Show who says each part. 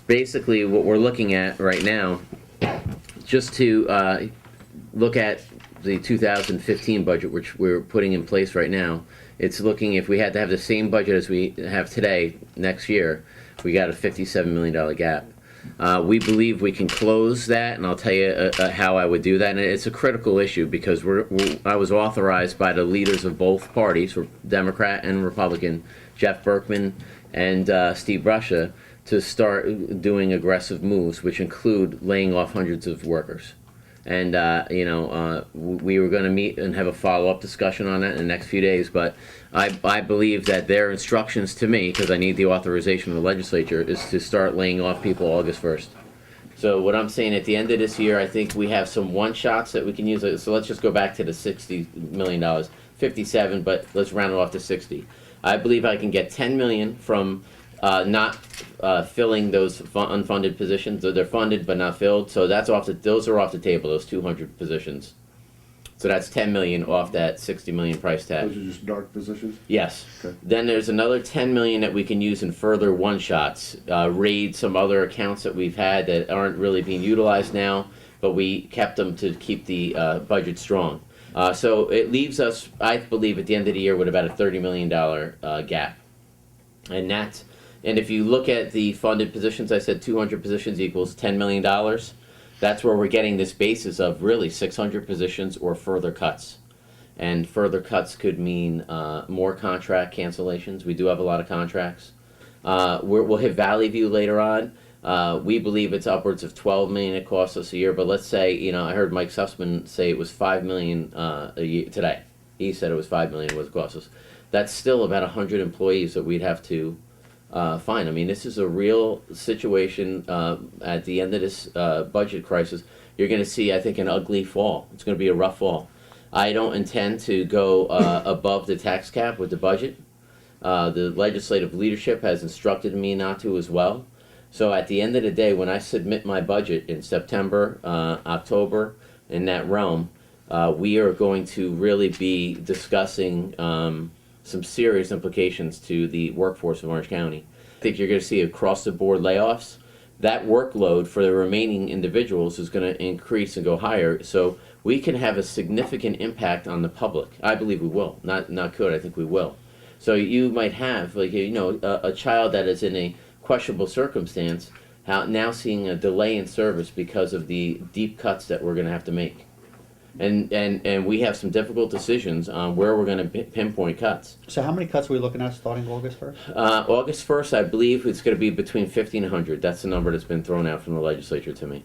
Speaker 1: basically what we're looking at right now, just to look at the 2015 budget, which we're putting in place right now, it's looking, if we had to have the same budget as we have today, next year, we got a $57 million gap. We believe we can close that, and I'll tell you how I would do that. And it's a critical issue because I was authorized by the leaders of both parties, Democrat and Republican, Jeff Berkman and Steve Bruscia, to start doing aggressive moves, which include laying off hundreds of workers. And we were going to meet and have a follow-up discussion on that in the next few days. But I believe that their instructions to me, because I need the authorization of the legislature, is to start laying off people August 1st. So what I'm saying, at the end of this year, I think we have some one-shots that we can use. So let's just go back to the $60 million, 57, but let's round it off to 60. I believe I can get $10 million from not filling those unfunded positions. So they're funded but not filled. So those are off the table, those 200 positions. So that's $10 million off that $60 million price tag.
Speaker 2: Those are just dark positions?
Speaker 1: Yes.
Speaker 2: Okay.
Speaker 1: Then there's another $10 million that we can use in further one-shots, raid some other accounts that we've had that aren't really being utilized now, but we kept them to keep the budget strong. So it leaves us, I believe, at the end of the year with about a $30 million gap. And if you look at the funded positions, I said 200 positions equals $10 million. That's where we're getting this basis of really 600 positions or further cuts. And further cuts could mean more contract cancellations. We do have a lot of contracts. We'll hit Valley View later on. We believe it's upwards of $12 million it costs us a year. But let's say, I heard Mike Sussman say it was $5 million a year today. He said it was $5 million what it costs us. That's still about 100 employees that we'd have to find. I mean, this is a real situation at the end of this budget crisis. You're going to see, I think, an ugly fall. It's going to be a rough fall. I don't intend to go above the tax cap with the budget. The legislative leadership has instructed me not to as well. So at the end of the day, when I submit my budget in September, October, in that realm, we are going to really be discussing some serious implications to the workforce of Orange County. I think you're going to see across-the-board layoffs. That workload for the remaining individuals is going to increase and go higher, so we can have a significant impact on the public. I believe we will. Not could, I think we will. So you might have, a child that is in a questionable circumstance, now seeing a delay in service because of the deep cuts that we're going to have to make. And we have some difficult decisions on where we're going to pinpoint cuts.
Speaker 3: So how many cuts are we looking at starting August 1st?
Speaker 1: August 1st, I believe it's going to be between 50 and 100. That's the number that's been thrown out from the legislature to me.